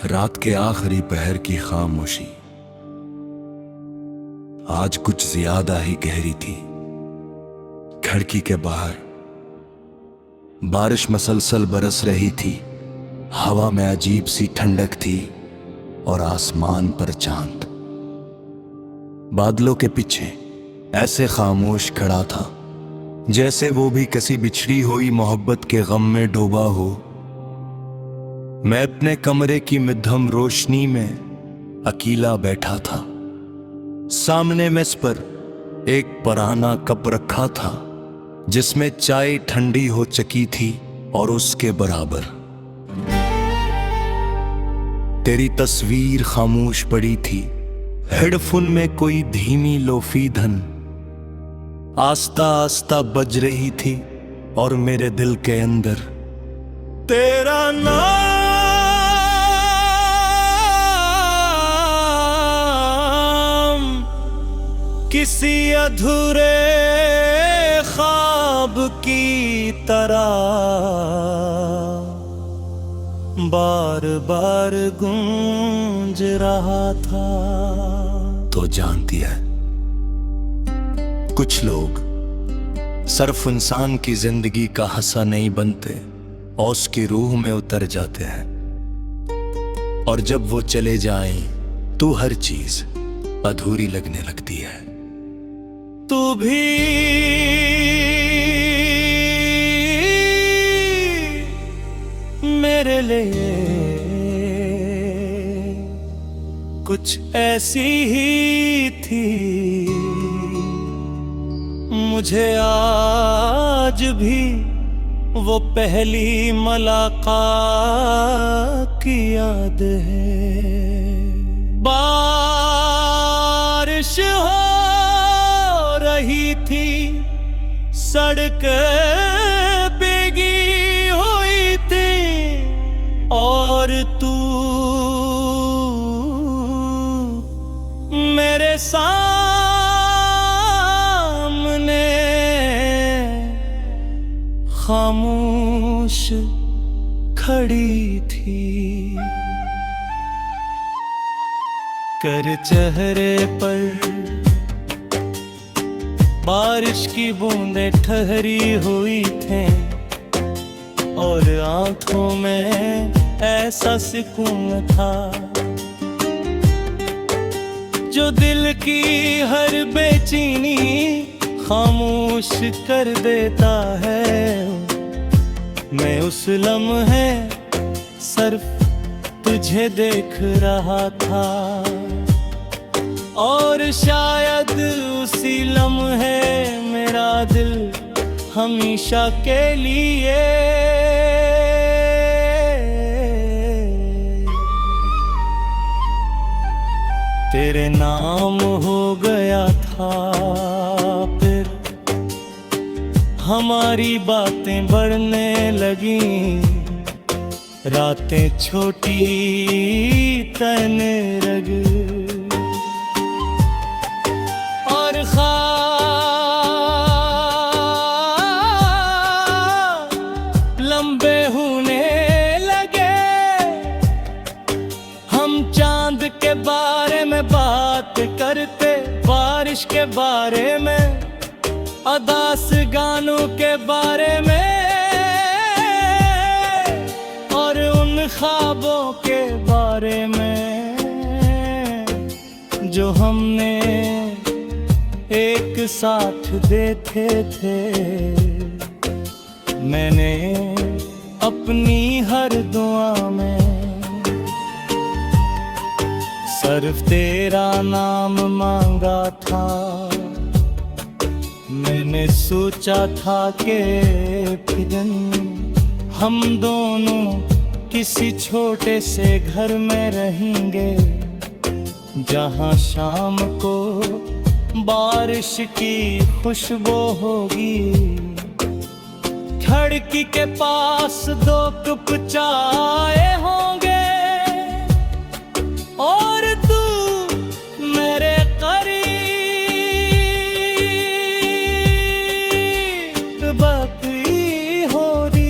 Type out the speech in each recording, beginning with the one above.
रात के आखिरी पहर की खामोशी आज कुछ ज्यादा ही गहरी थी। खिड़की के बाहर बारिश मसलसल बरस रही थी। हवा में अजीब सी ठंडक थी और आसमान पर चांद बादलों के पीछे ऐसे खामोश खड़ा था जैसे वो भी किसी बिछड़ी हुई मोहब्बत के गम में डूबा हो। मैं अपने कमरे की मध्यम रोशनी में अकेला बैठा था। सामने मेज पर एक पुराना कप रखा था जिसमें चाय ठंडी हो चुकी थी और उसके बराबर तेरी तस्वीर खामोश पड़ी थी। हेडफोन में कोई धीमी लोफी धन आस्ता आस्ता बज रही थी और मेरे दिल के अंदर तेरा नाम किसी अधूरे ख्वाब की तरह बार बार गूंज रहा था। तो जानती है, कुछ लोग सिर्फ इंसान की जिंदगी का हिस्सा नहीं बनते और उसकी रूह में उतर जाते हैं, और जब वो चले जाएं तो हर चीज अधूरी लगने लगती है। तू भी मेरे लिए कुछ ऐसी ही थी। मुझे आज भी वो पहली मुलाकात की याद है। बारिश हो रही थी, सड़क भीगी हुई थी और तू मेरे सामने खामोश खड़ी थी। कर चेहरे पर बारिश की बूंदें ठहरी हुई थी और आंखों में ऐसा सुकून था जो दिल की हर बेचैनी खामोश कर देता है। मैं उस लम्हे सिर्फ तुझे देख रहा था और शायद उसी लम्हे मेरा दिल हमेशा के लिए तेरे नाम हो गया था। फिर हमारी बातें बढ़ने लगी, रातें छोटी तने लगी और लंबे होने लगे। हम चांद के बारे में बात करते, बारिश के बारे में, अदास गानों के बारे में और उन ख्वाबों के बारे में जो हमने एक साथ देखे थे। मैंने अपनी हर दुआ में सिर्फ तेरा नाम मांगा था। मैंने सोचा था कि फिर हम दोनों किसी छोटे से घर में रहेंगे जहां शाम को बारिश की खुशबू होगी। खिड़की के पास दो कप चाय होंगे और तू मेरे करीब बाकी हो रही।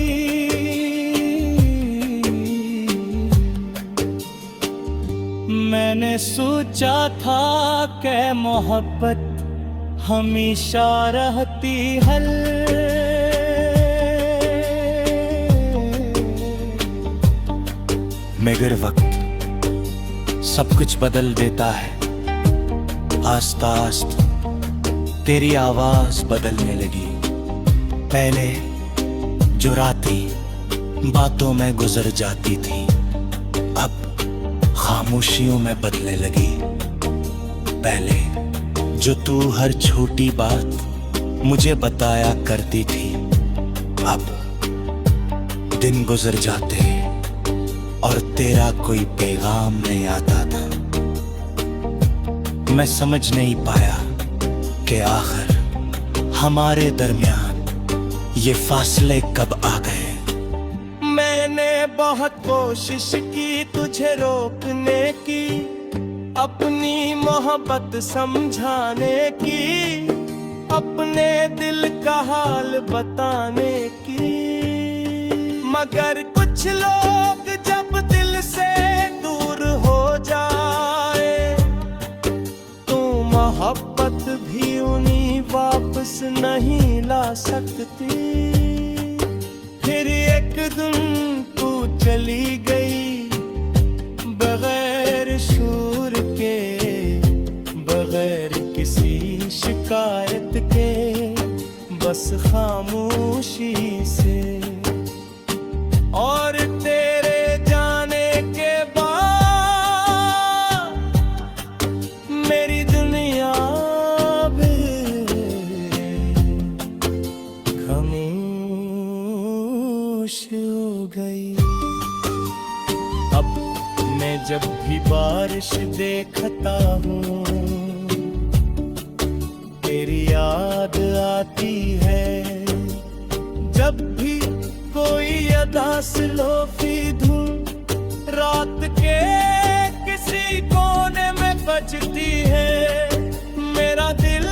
मैंने सोचा था कि मोहब्बत हमेशा रहती हल, मगर वक्त सब कुछ बदल देता है। आस्ता आस्ता तेरी आवाज बदलने लगी। पहले जो रातें बातों में गुजर जाती थी, अब खामोशियों में बदलने लगी। पहले जो तू हर छोटी बात मुझे बताया करती थी, अब दिन गुजर जाते और तेरा कोई पैगाम नहीं आता था। मैं समझ नहीं पाया कि आखिर हमारे दरमियान ये फासले कब आ गए। मैंने बहुत कोशिश की तुझे रोकने की, अपनी मोहब्बत समझाने की, अपने दिल का हाल बताने की, मगर कुछ लोग जब दिल से दूर हो जाए तो मोहब्बत भी उन्हीं वापस नहीं ला सकती। फिर एक दिन तू चली गई बगैर शूर के, बगैर किसी शिकायत के, बस खामोशी से। और तेरे जाने के बाद मेरी दुनिया भी खामोश हो गई। अब मैं जब भी बारिश देखता हूँ तेरी याद आती है। जब भी कोई अदास लोफी धुन रात के किसी कोने में बजती है, मेरा दिल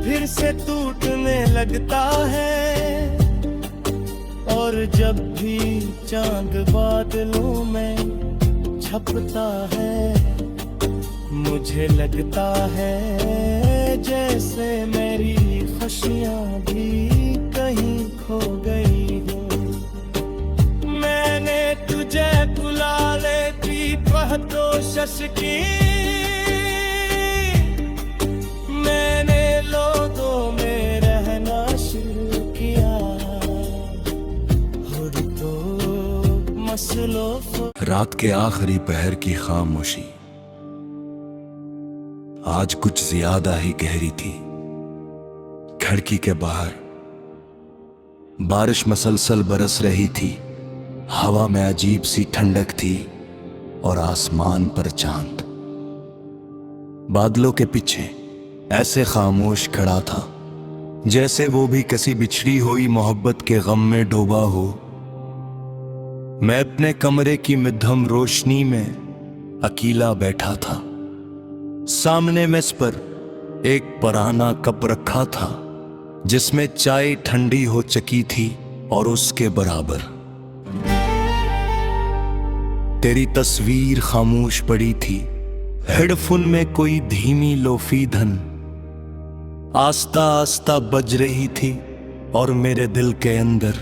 फिर से टूटने लगता है। और जब भी चांद बादलों में छपता है, मुझे लगता है जैसे मेरी खुशियाँ भी कहीं खो गई हूँ। मैंने तुझे बुला लेती पहतोशश की, मैंने लोगों में रहना शुरू किया, खुद तो मसलों। रात के आखिरी पहर की खामोशी आज कुछ ज्यादा ही गहरी थी। खिड़की के बाहर बारिश मसलसल बरस रही थी, हवा में अजीब सी ठंडक थी और आसमान पर चांद बादलों के पीछे ऐसे खामोश खड़ा था जैसे वो भी किसी बिछड़ी हुई मोहब्बत के गम में डूबा हो। मैं अपने कमरे की मध्यम रोशनी में अकेला बैठा था। सामने मेज पर एक पुराना कप रखा था जिसमें चाय ठंडी हो चुकी थी और उसके बराबर तेरी तस्वीर खामोश पड़ी थी। हेडफोन में कोई धीमी लोफी धन आस्ता आस्ता बज रही थी और मेरे दिल के अंदर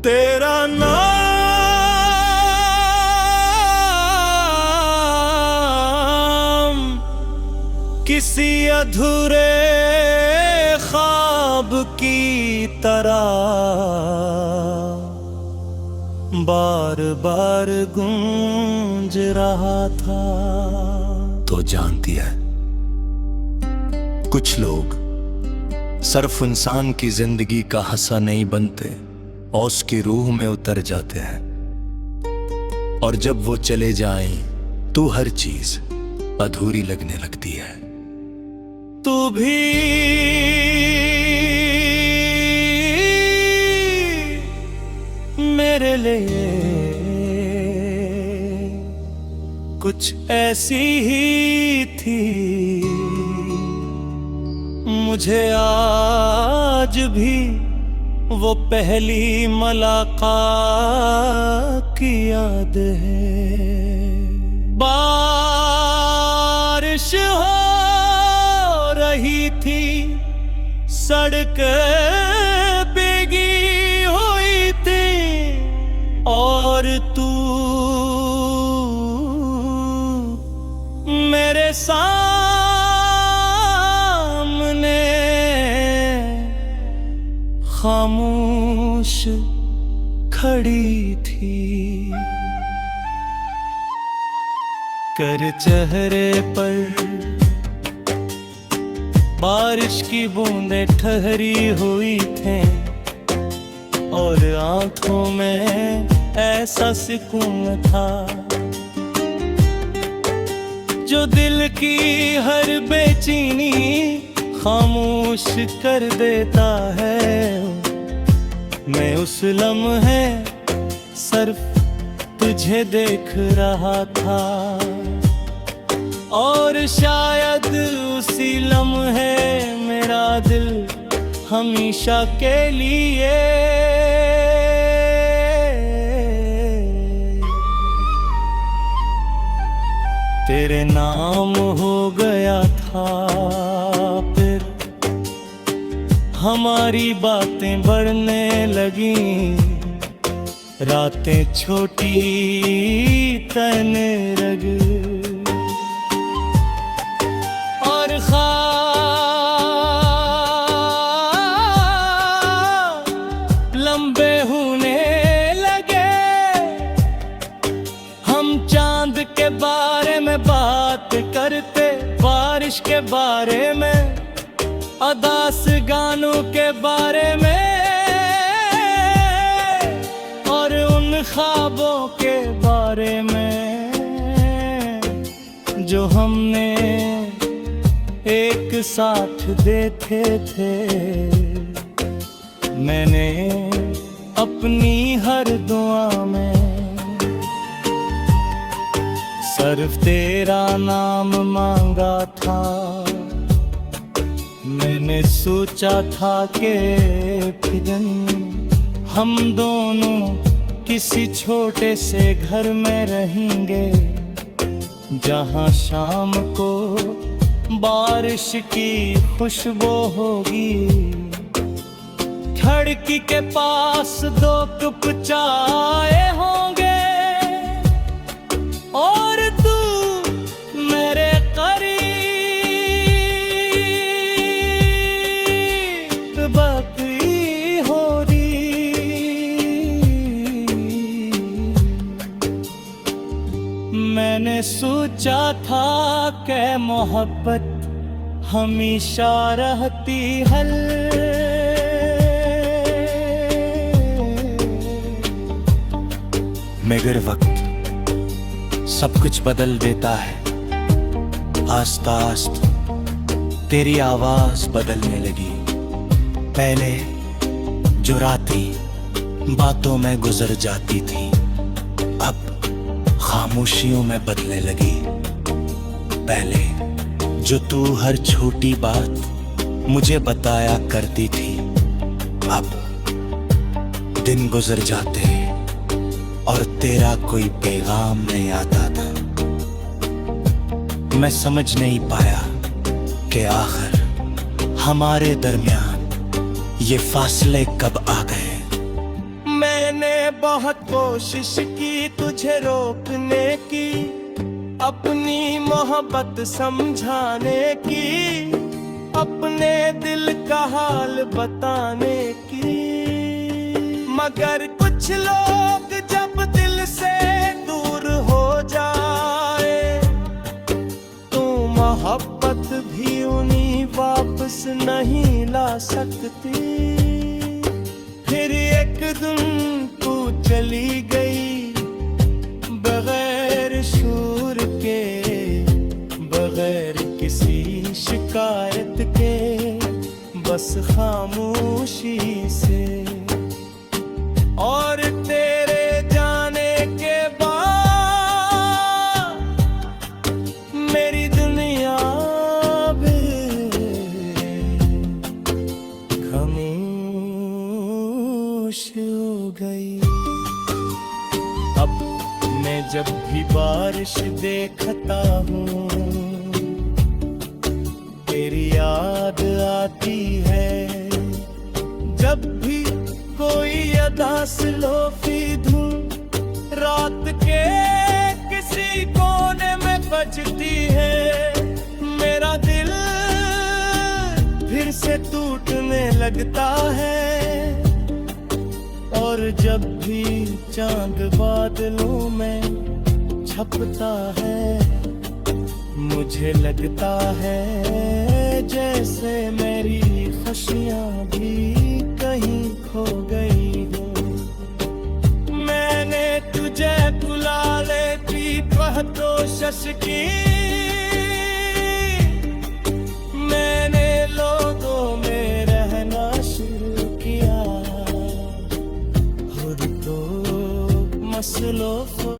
तेरा नाम किसी अधूरे ख्वाब की तरह बार बार गूंज रहा था। तो जानती है, कुछ लोग सिर्फ इंसान की जिंदगी का हिस्सा नहीं बनते और उसकी रूह में उतर जाते हैं, और जब वो चले जाएं तो हर चीज अधूरी लगने लगती है। तू भी मेरे लिए कुछ ऐसी ही थी, मुझे आज भी वो पहली मुलाकात की याद है। बारिश हो रही थी, सड़क भीगी हुई थी, और तू मेरे सामने खामोश खड़ी थी। कर चेहरे पर बारिश की बूंदें ठहरी हुई थी, और आंखों में ऐसा सुकून था जो दिल की हर बेचैनी खामोश कर देता है। मैं उस लम्हे सिर्फ तुझे देख रहा था, और शायद उसी लम्हे मेरा दिल हमेशा के लिए तेरे नाम हो गया था। फिर हमारी बातें बढ़ने लगी, रातें छोटी तने रग, और ख्वाब लंबे होने लगे। हम चांद के बारे में बात करते, बारिश के बारे में, अदास गानों के बारे में, और उन ख्वाबों के बारे में जो हमने एक साथ देखे थे। मैंने अपनी हर दुआ में सिर्फ तेरा नाम मांगा था। मैंने सोचा था कि फिर हम दोनों किसी छोटे से घर में रहेंगे, जहां शाम को बारिश की खुशबू होगी। खिड़की के पास दो कप चाय होंगे, और तू मेरे करीब बकरी हो रही। मैंने सोचा था कि मोहब्बत हमेशा रहती हल, मगर वक्त सब कुछ बदल देता है। आस्ता आस्ता तेरी आवाज बदलने लगी। पहले जो रातें बातों में गुजर जाती थी, अब खामोशियों में बदलने लगी। पहले जो तू हर छोटी बात मुझे बताया करती थी, अब दिन गुजर जाते और तेरा कोई पैगाम नहीं आता था। मैं समझ नहीं पाया कि आखिर हमारे दरमियान ये फासले कब आ गए। मैंने बहुत कोशिश की तुझे रोकने की, अपनी मोहब्बत समझाने की, अपने दिल का हाल बताने की, मगर कुछ लोग जब दिल से दूर हो जाए तो मोहब्बत भी उन्हीं वापस नहीं ला सकती। फिर एक दिन तू चली गई बगैर शूर के, बगैर किसी शिकायत के, बस खामोशी से। और तेरे जाने के बाद मेरी दुनिया भी खामोश हो गई। अब मैं जब भी बारिश देखता हूँ, तेरी याद आती है जब भी कोई अदा स्लोफी धूम रात के किसी कोने में बजती है। मेरा दिल फिर से टूटने लगता है, और जब भी चांद बादलों में छपता है, मुझे लगता है जैसे मेरी खुशियाँ भी कहीं खो गई हो। मैंने तुझे बुला लेती तो शशकी, मैंने लोगों में रहना शुरू किया, खुद तो मसलों को